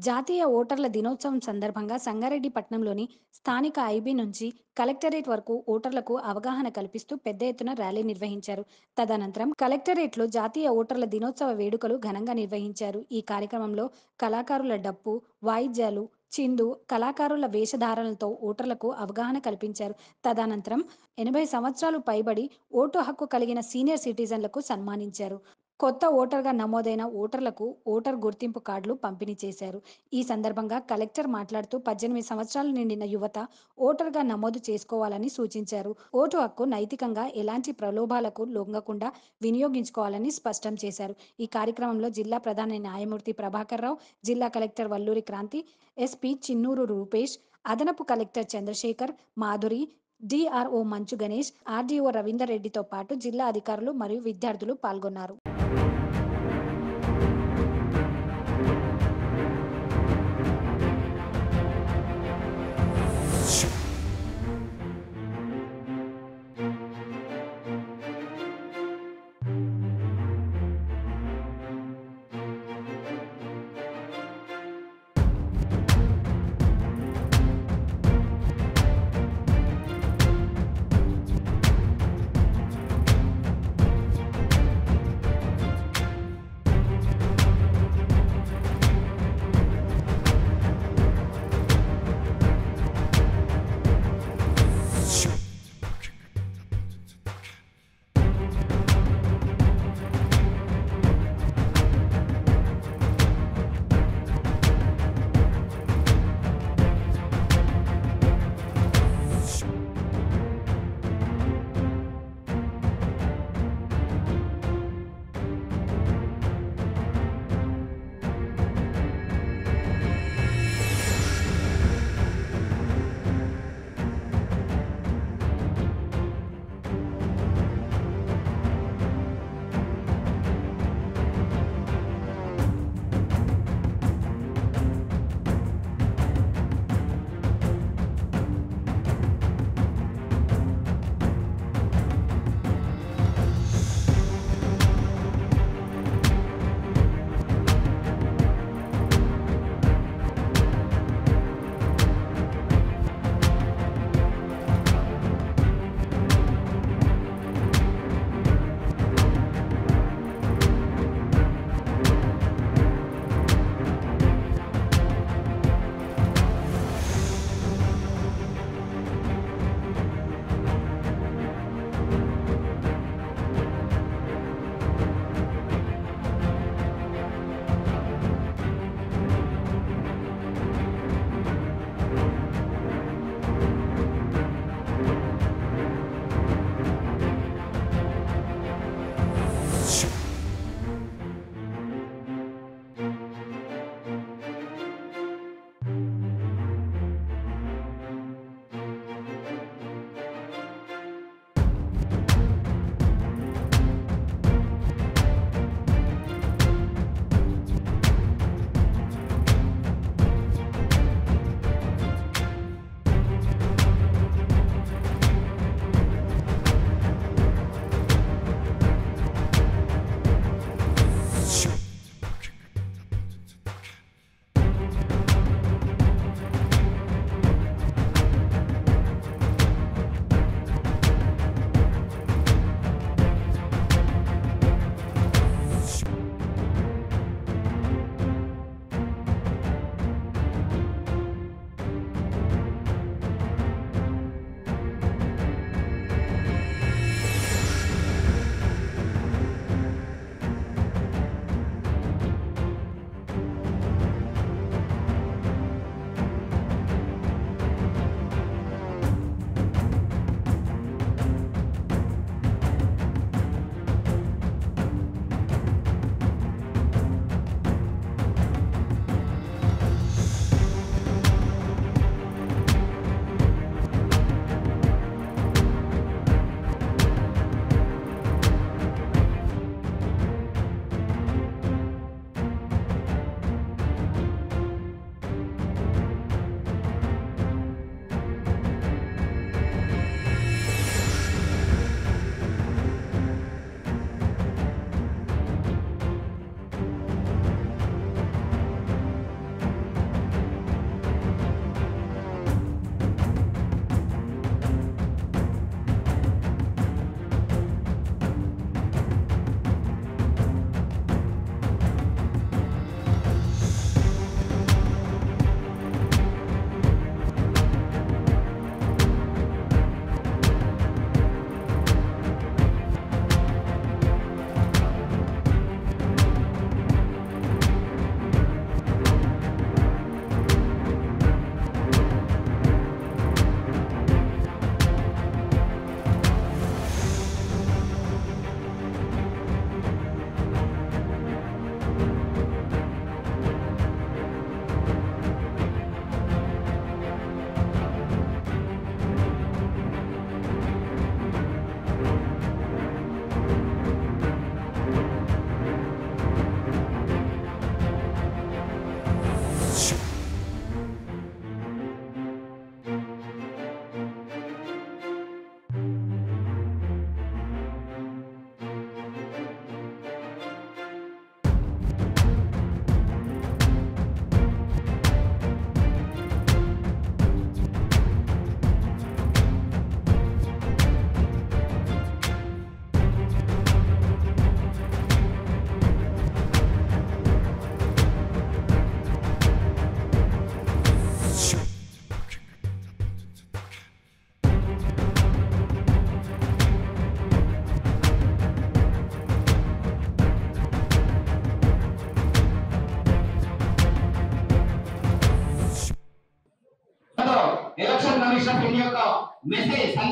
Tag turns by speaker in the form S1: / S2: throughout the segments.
S1: జాతీయ ఓటర్ల దినోత్సవం సందర్భంగా సంగారెడ్డి పట్టణంలోని స్థానిక ఐబీ నుంచి కలెక్టరేట్ వరకు ఓటర్లకు అవగాహన కల్పిస్తూ పెద్ద ఎత్తున ర్యాలీ నిర్వహించారు. తదనంతరం కలెక్టరేట్లో జాతీయ ఓటర్ల దినోత్సవ వేడుకలు ఘనంగా నిర్వహించారు. ఈ కార్యక్రమంలో కళాకారుల డప్పు, వాయిద్యాలు, చిందు, కళాకారుల వేషధారణలతో ఓటర్లకు అవగాహన కల్పించారు. తదనంతరం 80 సంవత్సరాలు పైబడి ఓటు హక్కు కలిగిన సీనియర్ సిటిజన్లకు సన్మానించారు. కొత్త ఓటర్‌గా నమోదైన ఓటర్లకు ఓటర్ గుర్తింపు కార్డులు పంపిణీ చేశారు. ఈ సందర్భంగా కలెక్టర్ మాట్లాడుతూ 18 సంవత్సరాలు నిండిన యువత ఓటర్‌గా నమోదు చేసుకోవాలని సూచించారు. ఓటు హక్కు నైతికంగా ఎలాంటి ప్రలోభాలకు లొంగకుండా వినియోగించుకోవాలని స్పష్టం చేశారు. ఈ కార్యక్రమంలో జిల్లా ప్రధాన న్యాయమూర్తి ప్రభాకర్ రావు, జిల్లా కలెక్టర్ వల్లూరి క్రాంతి, ఎస్పీ చిన్నూరు రూపేష్, అదనపు కలెక్టర్ చంద్రశేఖర్, మాధురి, డిఆర్ఓ మంచు గణేష్, ఆర్డీఓ రవీందర్ రెడ్డితో పాటు జిల్లా అధికారులు మరియు విద్యార్థులు పాల్గొన్నారు.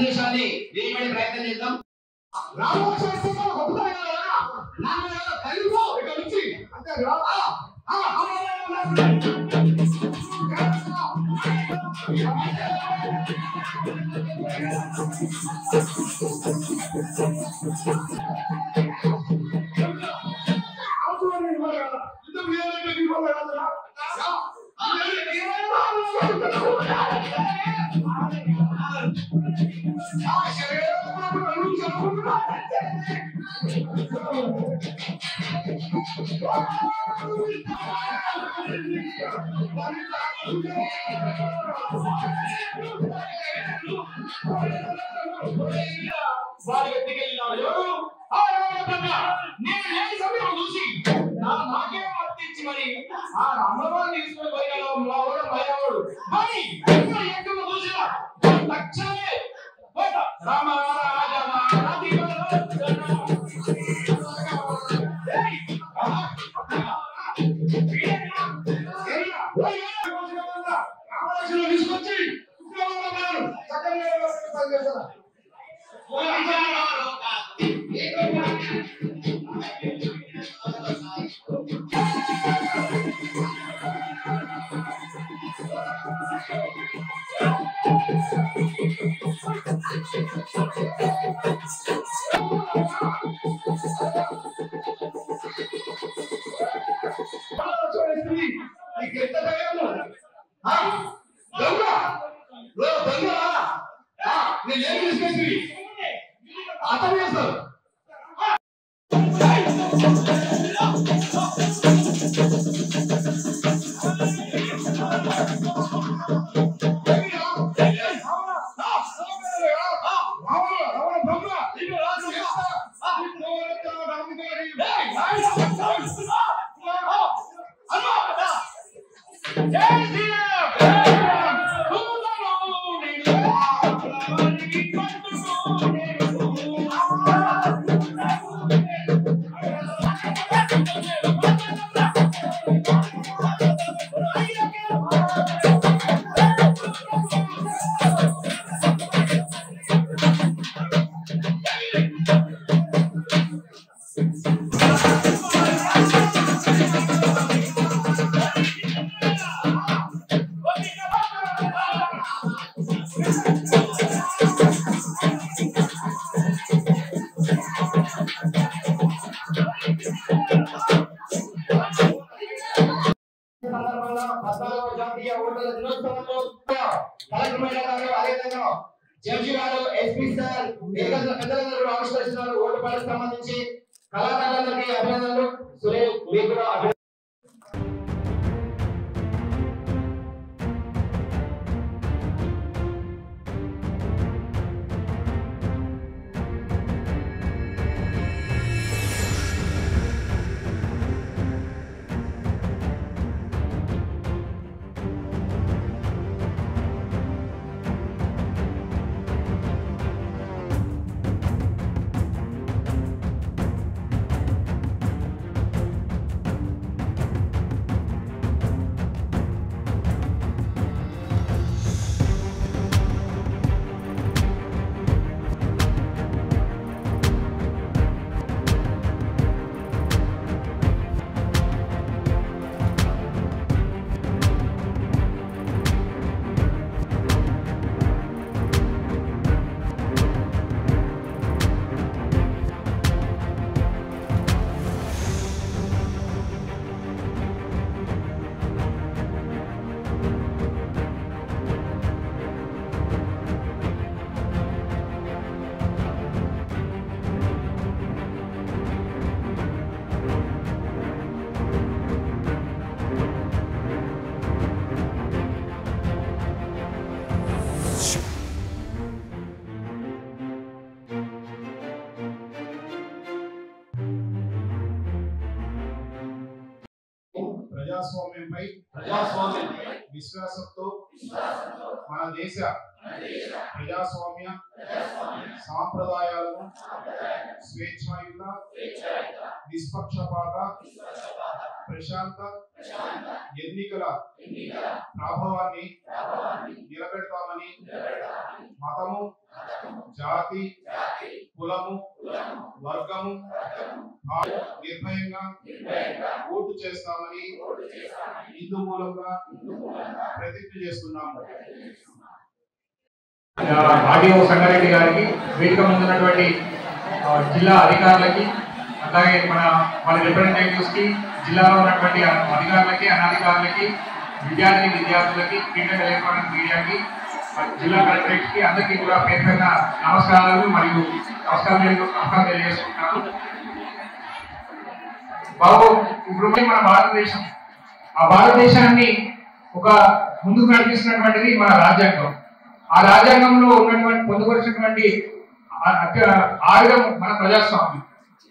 S2: దేశాన్ని దేనిపై ప్రయత్నం చేద్దాం. రామోక్షేత్రంలో గొప్పతనం కదా నాన్న కలిపో ఇక్కడ నుంచి అంతే చూసి నాకే వర్తించి మరి ఆ అమ్మవారిని తీసుకొని పోయినా మా ఊరు మయవాడు మరి ఎక్కువ చూసినా తక్షణమే రామ తీసుకొచ్చి జాతీయ ఓటర్ల దినోత్సవంలో కలెక్టర్ మేడం గారు అదేవిధంగా జడ్జి గారు ఎస్పీ సార్ పెద్దలందరూ ఆవిష్కరిస్తున్నారు. ఓటు పనులకు సంబంధించి కళాకారులందరికీ అభినందనలు. సురేష్ మీకు కూడా
S3: ప్రజాస్వామ్యంపై విశ్వాసంతో మన దేశ ప్రజాస్వామ్య సాంప్రదాయాలను స్వేచ్ఛాయుత నిష్పక్షపాత ప్రశాంత ఎన్నికల ప్రభావాన్ని నిలబెడతామని మతము జాతి, కులము, వర్గము నిర్భయంగా ఓటు చేస్తామని ఇందు మూలంగా ప్రతిజ్ఞ చేస్తున్నాము.
S4: ఆర్డీఓ సంగారెడ్డి గారికి, వేదిక ముందు ఉన్నటువంటి జిల్లా అధికారులకి, అలాగే మన రిప్రజెంటేటివ్స్ కి, జిల్లాలో ఉన్నటువంటి అధికారులకి, అనధికారులకి, విద్యార్థులకి, ప్రింట్ అండ్ ఎలక్ట్రానిక్ మీడియాకి, జిల్లా కలెక్టరేట్ కి అందరికీ కూడా పేరు పేరున నమస్కారాలు మరియు నమస్కారం తెలియజేసుకుంటున్నాను. బాబు, ఇప్పుడు మన భారతదేశం, ఆ భారతదేశాన్ని ఒక ముందుకు నడిపిస్తున్నటువంటిది మన రాజ్యాంగం. ఆ రాజ్యాంగంలో ఉన్నటువంటి పొందుపరిచినటువంటి ఆయుధం మన ప్రజాస్వామ్యం.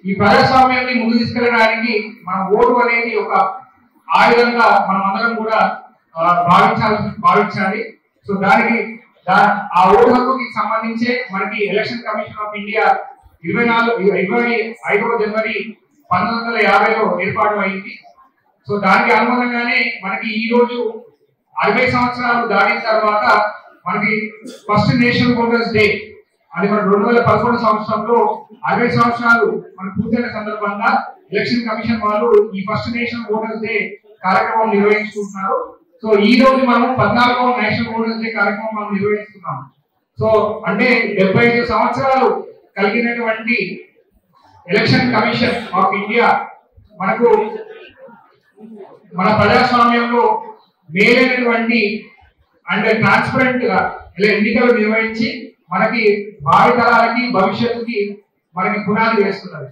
S4: ఈ ప్రజాస్వామ్యాన్ని ముందు తీసుకెళ్ళడానికి మన ఓటు అనేది ఒక ఆయుధంగా మనం అందరం కూడా భావించాలి. సో ఆ ఓటు హక్కుకి సంబంధించే మనకి ఎలక్షన్ కమిషన్ ఆఫ్ ఇండియా 25వ జనవరి 1950లో ఏర్పాటు అయింది. సో దానికి అనుగుణంగానే మనకి ఈ రోజు 60 సంవత్సరాలు దాటిన తర్వాత మనకి ఫస్ట్ నేషనల్ ఓటర్స్ డే అది మన 2011 సంవత్సరంలో 60 సంవత్సరాలు మనం పూర్తయిన సందర్భంగా ఎలక్షన్ కమిషన్ వాళ్ళు ఈ ఫస్ట్ నేషనల్ ఓటర్స్ డే కార్యక్రమం నిర్వహించుకుంటున్నారు. సో ఈ రోజు మనం 14వ నేషనల్ ఓటర్స్ డే కార్యక్రమం మనం నిర్వహిస్తున్నాం. సో అంటే 75 సంవత్సరాలు కలిగినటువంటి ఎలక్షన్ కమిషన్ ఆఫ్ ఇండియా మనకు మన ప్రజాస్వామ్యంలో మేలైనటువంటి అండ్ ట్రాన్స్పరెంట్ గా ఎన్నికలు నిర్వహించి మనకి భావితరాలకి భవిష్యత్తుకి మనకి పునాది వేస్తున్నది.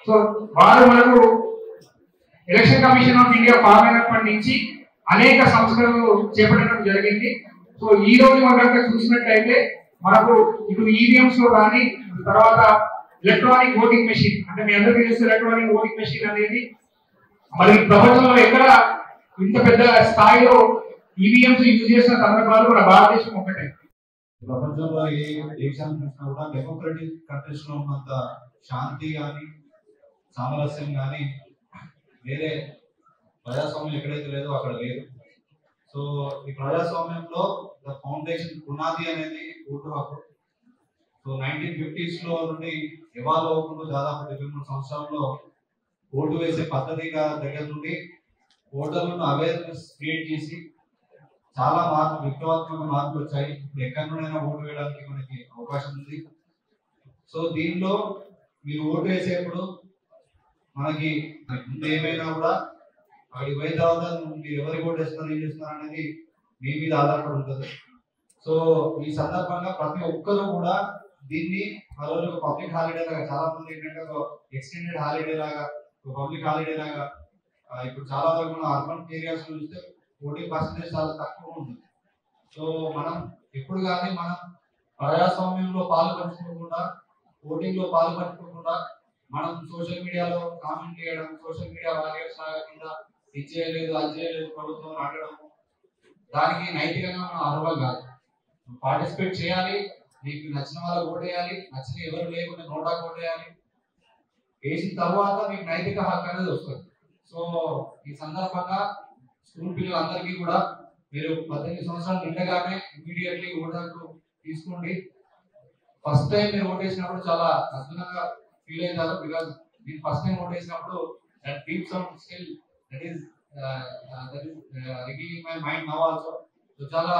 S4: సో వారు మనకు election commission of India form అయినప్పటి నుంచి అనేక సంస్కరణలు చేపట్టడం జరిగింది. సో ఈ రోజు మనం కనుక చూసినట్టయితే మనకు ఇటు ఈవీఎంస్ లో కానీ, తర్వాత ఎలక్ట్రానిక్ ఓటింగ్ మెషిన్, అంటే మీ అందరికీ తెలిసిన ఎలక్ట్రానిక్ ఓటింగ్ మెషిన్ అనేది మరి ప్రపంచంలో ఎక్కడ ఇంత పెద్ద స్థాయిలో ఈవీఎంస్ యూజ్ చేసిన సందర్భాలు మన భారతదేశం ఒకటే.
S5: ప్రపంచంలో ఏ దేశాన్ని చూసినా కూడా డెమోక్రటిక్ కంట్రీస్ లో ఉన్నంత శాంతి కానీ, సామరస్యం కానీ వేరే ప్రజాస్వామ్యం ఎక్కడైతే లేదో అక్కడ లేదు. సో ఈ ప్రజాస్వామ్యంలో ద ఫౌండేషన్ పునాది అనేది ఓటు హక్కు. సో 1950s లో నుండి ఎవాల్వ్ అవ్వకుండా దాదాపు 73 సంవత్సరాల్లో ఓటు వేసే పద్ధతిగా దగ్గర నుండి ఓటర్లను అవేర్నెస్ క్రియేట్ చేసి చాలా విప్లవాత్మక మార్పులు వచ్చాయి. ఎక్కడి నుండైనా ఓటు వేయడానికి మనకి అవకాశం ఉంది. సో దీనిలో మీరు ఓటు వేసేప్పుడు మనకి ముందు ఏమైనా కూడా అక్కడికి పోయిన తర్వాత మీరు ఎవరికి ఓటు వేస్తున్నారు, ఏం చేస్తున్నారు అనేది మీ మీద ఆధారపడి ఉంటుంది. సో ఈ సందర్భంగా ప్రతి ఒక్కరూ కూడా దీన్ని మరో పబ్లిక్ హాలిడే లాగా, చాలా మంది ఏంటంటే ఒక ఎక్స్టెండెడ్ హాలిడే లాగా, ఒక పబ్లిక్ హాలిడే లాగా, ఇప్పుడు చాలా వరకు మనం అర్బన్ ఏరియాస్ లో చూస్తే ఓటింగ్ పర్సెంటేజ్ చాలా తక్కువ ఉంటుంది. సో మనం ఎప్పుడు కానీ మనం ప్రజాస్వామ్యంలో పాలు పంచుకోకుండా, ఓటింగ్ లో పాలు పంచుకోకుండా మనం సోషల్ మీడియాలో కామెంట్ చేయడం, సోషల్ మీడియా వారియర్స్ లాగా కింద ఇది చేయలేదు, అది చేయలేదు ప్రభుత్వం అడగడం, దానికి నైతికంగా మనం అర్హులం కాదు. పార్టిసిపేట్ చేయాలి, మీకు నచ్చిన వాళ్ళకి ఓటేయాలి, నచ్చిన ఎవరు లేకుండా నోటాకు ఓటేయాలి. వేసిన తర్వాత మీకు నైతిక హక్కు అనేది వస్తుంది. సో ఈ సందర్భంగా స్కూల్ పిల్లలందరికీ కూడా మీరు 18 సంవత్సరాలు నిండగానే ఇమీడియట్లీ ఓటు తీసుకోండి. ఫస్ట్ టైం మీరు ఓటేసినప్పుడు చాలా అద్భుతంగా ఫీల్ అవుతారు. బికాస్ నేను ఫస్ట్ టైం ఓటేసినప్పుడు that deep sound still that is ringing in my mind now also. So చాలా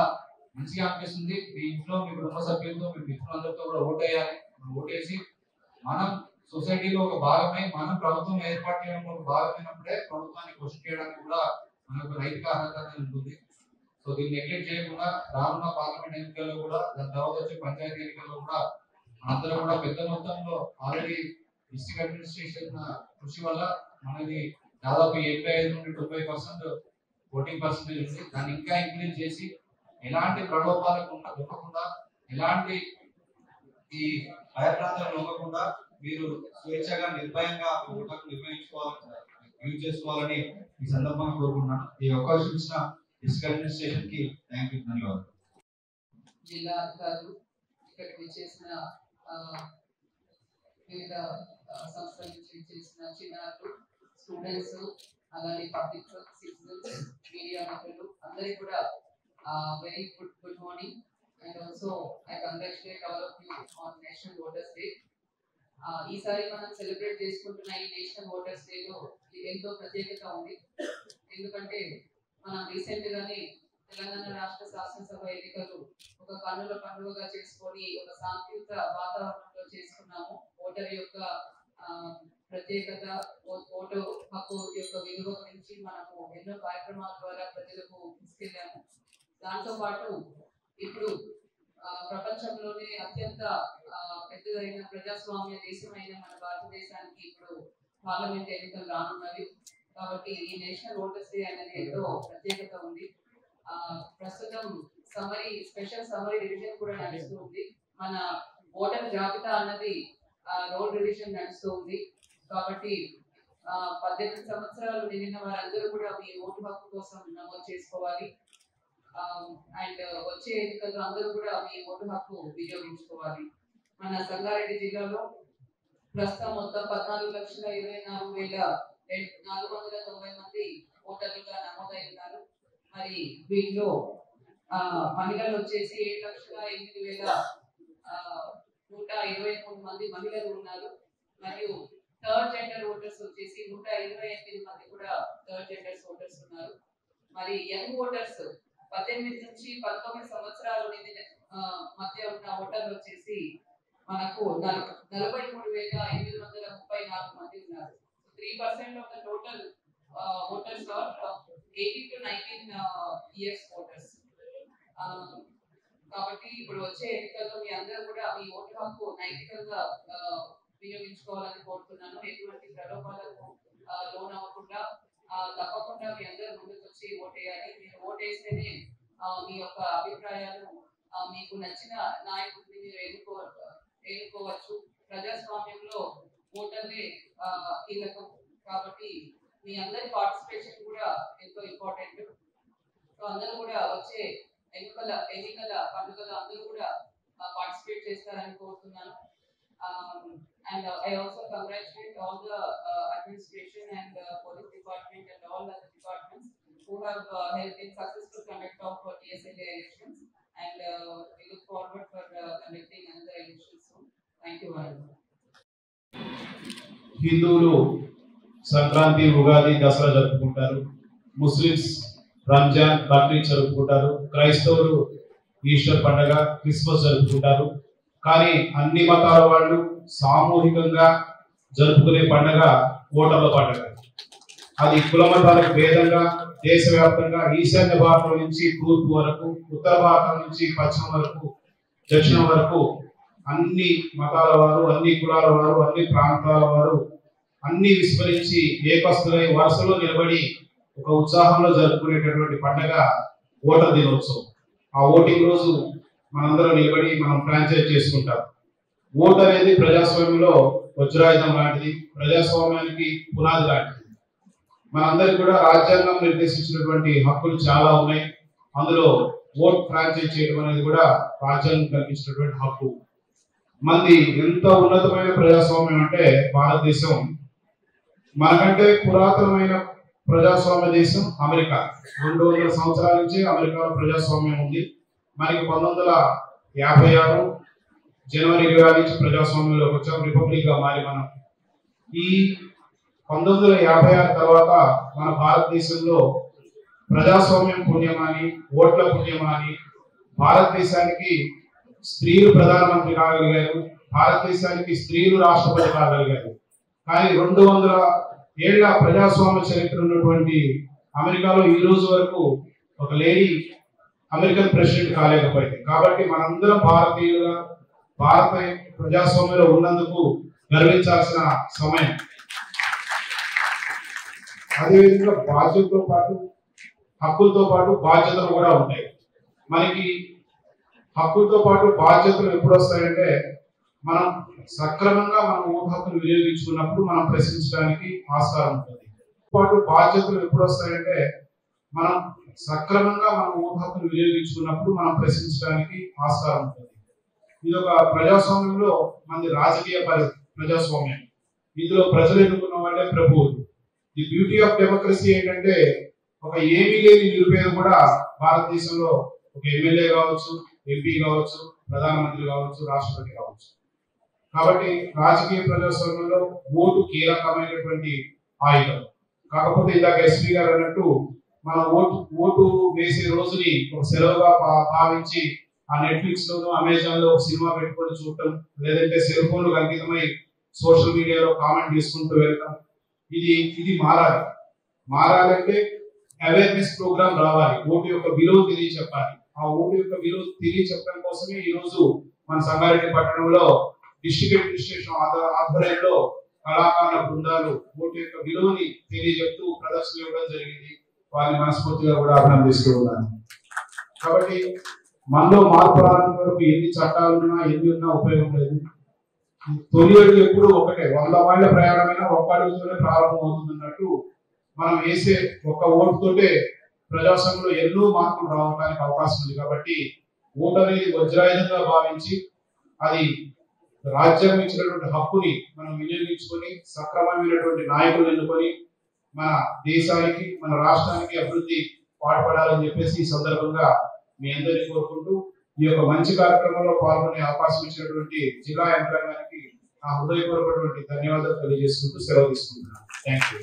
S5: మంచిగా అనిపిస్తుంది. మీ ఇంట్లో మీ కుటుంబ సభ్యులతో, మీ మిత్రులందరితో కూడా ఓటేయాలి. ఓటేసి మనం సొసైటీలో ఒక భాగమై, మనం ప్రభుత్వం ఏర్పాటు చేయడంలో ఒక భాగమైనప్పుడే ప్రభుత్వాన్ని క్వశ్చన్ చేయడానికి కూడా మనకు నైతిక అర్హత అనేది ఉంటుంది. సో దీన్ని నెగ్లెక్ట్ చేయకుండా రానున్న పార్లమెంట్ ఎన్నికల్లో కూడా, దాని తర్వాత వచ్చే పంచాయతీ ఎన్నికల్లో కూడా మనందరం కూడా పెద్ద మొత్తంలో ఆల్రెడీ డిస్ట్రిక్ట్ అడ్మినిస్ట్రేషన్ కృషి వల్ల మనది దాదాపు 75 నుండి 90% ఓటింగ్ పర్సెంటేజ్ ఉంది. దాన్ని ఇంకా ఇంక్రీజ్ చేసి ఎలాంటి ప్రలోభాలకు ఇవ్వకుండా, ఎలాంటి ఈ భయప్రాంతాలకు ఇవ్వకుండా మీరు స్వేచ్ఛగా నిర్భయంగా ఓటకు యూజ్ చేసుకోవాలని ఈ సందర్భంగా కోరుకుంటున్నాను. ఈ అవకాశం ఇచ్చిన డిస్ట్రిక్ట్ అడ్మినిస్ట్రేషన్ కి థ్యాంక్ యూ, ధన్యవాదాలు.
S6: జిల్లా అధికారులు, ఇక్కడికి చేసిన వివిధ సంస్థల నుంచి చేసిన చిన్నారులు, స్టూడెంట్స్, అలాగే పబ్లిక్ సిటిజన్స్, మీడియా మిత్రులు అందరికీ కూడా very good morning. and also I congratulate all of you on National Voters Day. ఈసారి మనం సెలబ్రేట్ చేసుకుంటున్న ఈ నేషనల్ ఓటర్స్ డేలో ఎంతో ప్రత్యేకత ఉంది. ఎందుకంటే మనం రీసెంట్ గానే తెలంగాణ రాష్ట్ర శాసనసభ ఎన్నికలు ఒక కన్నుల పండుగగా చేసుకొని ఒక శాంతియుత వాతావరణంలో చేసుకున్నాము. ఓటర్ యొక్క ప్రత్యేకత, ఓటు హక్కు యొక్క విలువ గురించి మనము ఎన్నో కార్యక్రమాల ద్వారా ప్రజలకు తీసుకెళ్ళాము. దాంతో పాటు ఇప్పుడు ప్రపంచంలోనే అత్యంత పెద్దదైన ప్రజాస్వామ్య దేశమైన మన భారతదేశానికి ఇప్పుడు పార్లమెంట్ ఎన్నికలు రానున్నవి. కాబట్టి ఈ నేషనల్ ఓటర్స్ డే అనేది ఎంతో ప్రత్యేకత ఉంది. ప్రస్తుతం స్పెషల్ సమరీ రివిజన్ కూడా నడుస్తూ ఉంది. మన ఓటర్ జాబితా అన్నది రోల్ రివిజన్ నడుస్తూ ఉంది. కాబట్టి 18 సంవత్సరాలు నిండిన వారందరూ కూడా మీ ఓటు హక్కు కోసం నమోదు చేసుకోవాలి. అండ్ వచ్చే ఎన్నికల్లో అందరూ కూడా మీ ఓటు హక్కు వినియోగించుకోవాలి. మన సంగారెడ్డి జిల్లాలో ప్రస్తుతం మొత్తం 14,24,490 మంది ఓటర్లుగా నమోదై ఉన్నారు. మరి వీటిలో మహిళలు వచ్చేసి 7,08,123 మంది మహిళలు ఉన్నారు. మరియు థర్డ్ జెండర్ ఓటర్స్ వచ్చేసి 128 మంది కూడా థర్డ్ జెండర్స్ ఓటర్స్ ఉన్నారు. మరి యంగ్ ఓటర్స్ 18 నుంచి 19 సంవత్సరాల మధ్య ఉన్న ఓటర్లు వచ్చేసి మనకు 43,834 మంది ఉన్నారు. 3% of the total voters are 18 to 19 years voters. కాబట్టి ఇప్పుడు వచ్చే ఎన్నికల్లో మీ అందరూ కూడా మీ ఓటు హక్కు నైతికంగా వినియోగించుకోవాలని కోరుతున్నాను. ఎటువంటి ప్రలోభాలకు లోన్ అవ్వకుండా తప్పకుండా మీ అందరూ ముందుకు వచ్చి ఓటేయాలి. మీరు ఓటేస్తేనే మీ యొక్క అభిప్రాయాలు, మీకు నచ్చిన నాయకుడిని మీరు ఎన్నుకోవచ్చు. ప్రజాస్వామ్యంలో ఓటర్లే కీలకం. కాబట్టి మీ అందరి పార్టిసిపేషన్ కూడా ఎంతో ఇంపార్టెంట్. సో అందరూ కూడా వచ్చే ఎన్నికల పండుగలు అందరూ కూడా పార్టిసిపేట్ చేస్తారని కోరుతున్నాను. And I also congratulate all the administration and police department and all other departments who have helped in successful conduct of TSLA elections, and we look forward for conducting another elections soon. Thank you very much.
S3: హిందువులు సంక్రాంతి, ఉగాది, దసరా జరుపుకుంటారు. Muslims Ramzan, Bakrid జరుపుకుంటారు. క్రైస్తవులు Easter పండుగ, Christmas జరుపుకుంటారు. కానీ అన్ని మతాల వాళ్ళు సామూహికంగా జరుపుకునే పండుగ ఓటర్ల పండుగ. అది కుల మతాలకు భేదంగా దేశవ్యాప్తంగా ఈశాన్య భారతం నుంచి తూర్పు వరకు, ఉత్తర భారతం నుంచి పశ్చిమ వరకు, దక్షిణం వరకు అన్ని మతాల వారు, అన్ని కులాల వారు, అన్ని ప్రాంతాల వారు అన్ని విస్మరించి ఏకస్తులై వరుసలో నిలబడి ఒక ఉత్సాహంలో జరుపుకునేటటువంటి పండుగ ఓటర్ దినోత్సవం. ఆ ఓటింగ్ రోజు మనందరం నిలబడి మనం ఫ్రాంచైజ్ చేసుకుంటాం. ఓటు అనేది ప్రజాస్వామ్యంలో వజ్రాయుధం లాంటిది, ప్రజాస్వామ్యానికి పునాది లాంటిది. మనందరికి కూడా రాజ్యాంగం నిర్దేశించినటువంటి హక్కులు చాలా ఉన్నాయి. అందులో ఓట్ ఫ్రాంచైజ్ చేయడం అనేది కూడా రాజ్యాంగం కల్పించినటువంటి హక్కు. మంది ఎంత ఉన్నతమైన ప్రజాస్వామ్యం అంటే భారతదేశం. మనకంటే పురాతనమైన ప్రజాస్వామ్య దేశం అమెరికా. 200 సంవత్సరాల నుంచి అమెరికాలో ప్రజాస్వామ్యం ఉంది. మనకి 1956 జనవరి 20 నుంచి ప్రజాస్వామ్యంలోకి వచ్చాం, రిపబ్లిక్ గా మారి మనం. ఈ 1956 తర్వాత మన భారతదేశంలో ప్రజాస్వామ్యం పుణ్యమాని, ఓట్ల పుణ్యమాని భారతదేశానికి స్త్రీలు ప్రధానమంత్రి కాగలిగారు, భారతదేశానికి స్త్రీలు రాష్ట్రపతి కాగలిగారు. కానీ 200 ఏళ్ల ప్రజాస్వామ్య చరిత్ర ఉన్నటువంటి అమెరికాలో ఈ రోజు వరకు ఒక లేడీ అమెరికన్ ప్రెసిడెంట్ కాలేకపోయింది. కాబట్టి మనందరం భారతీయులుగా భారత ప్రజాస్వామ్యంలో ఉన్నందుకు గర్వించాల్సిన సమయం. అదేవిధంగా బాధ్యతతో పాటు హక్కులతో పాటు బాధ్యతలు కూడా ఉంటాయి. మనకి హక్కులతో పాటు బాధ్యతలు ఎప్పుడు వస్తాయంటే మనం సక్రమంగా మన ఓటు హక్కును వినియోగించుకున్నప్పుడు మనం ప్రశ్నించడానికి ఆస్కారం ఉంటుంది. పాటు బాధ్యతలు ఎప్పుడు వస్తాయంటే మనం సక్రమంగా మన ఓటు హక్కును వినియోగించుకున్నప్పుడు మనం ప్రశ్నించడానికి ఆస్కారం ఉంటుంది. ఇది ఒక ప్రజాస్వామ్యంలో మనది రాజకీయ ప్రజాస్వామ్యం. ఇందులో ప్రజలు ఎన్నుకున్న వాళ్ళే ప్రభువులు. ది బ్యూటీ ఆఫ్ డెమోక్రసీ ఏంటంటే ఒక ఏమీ లేని నిరుపేద కూడా భారతదేశంలో ఒక ఎమ్మెల్యే కావచ్చు, ఎంపీ కావచ్చు, ప్రధానమంత్రి కావచ్చు, రాష్ట్రపతి కావచ్చు. కాబట్టి రాజకీయ ప్రజాస్వామ్యంలో ఓటు కీలకమైనటువంటి ఆయుధం. కాకపోతే ఇందాక ఎస్పీ గారు అన్నట్టు మన ఓటు వేసే రోజుని ఒక సెలవుగా భావించి ఆ నెట్ఫ్లిక్స్ లోను అమెజాన్ లో ఒక సినిమా పెట్టుకొని చూడటం, లేదంటే సెల్ ఫోన్లకు అంకితమై సోషల్ మీడియాలో కామెంట్ చేసుకుంటూ వెళ్తాం. ఇది మారాలంటే అవేర్నెస్ ప్రోగ్రామ్ రావాలి. ఓటు యొక్క విలువ తెలియచెప్పాలి. ఆ ఓటు యొక్క విలువ తెలియచెప్పడం కోసమే ఈ రోజు మన సంగారెడ్డి పట్టణంలో డిస్ట్రిక్ట్ అడ్మినిస్ట్రేషన్ ఆధ్వర్యంలో కళాకారుల బృందాలు ఓటు యొక్క విలువని తెలియజెప్తూ ప్రదర్శన ఇవ్వడం జరిగింది. వారిని మనస్ఫూర్తిగా కూడా అభినందిస్తూ ఉన్నాను. కాబట్టి మనలో మార్పు రాని వరకు ఎన్ని చట్టాలున్నా ఎన్ని ఉన్నా ఉపయోగం లేదు. తొలి అడుగు ఎప్పుడు ఒకటే, 100 మైళ్ళ ప్రయాణమైనా ఒక్క అడుగుతోనే ప్రారంభం అవుతుంది అన్నట్టు మనం వేసే ఒక్క ఓటుతోటే ప్రజాస్వామ్యంలో ఎన్నో మార్పులు రావడానికి అవకాశం ఉంది. కాబట్టి ఓటు అనేది వజ్రాయుధంగా భావించి అది రాజ్యాంగం ఇచ్చినటువంటి హక్కుని మనం వినియోగించుకొని సక్రమమైనటువంటి నాయకులు ఎన్నుకొని మన దేశానికి, మన రాష్ట్రానికి అభివృద్ధి పాటుపడాలని చెప్పేసి ఈ సందర్భంగా మీ అందరినీ కోరుకుంటూ ఈ యొక్క మంచి కార్యక్రమంలో పాల్గొనే అవకాశం ఇచ్చినటువంటి జిల్లా యంత్రాంగానికి నా హృదయపూర్వకమైనటువంటి ధన్యవాదాలు తెలియజేసుకుంటూ సెలవు తీసుకుంటున్నాను. Thank you.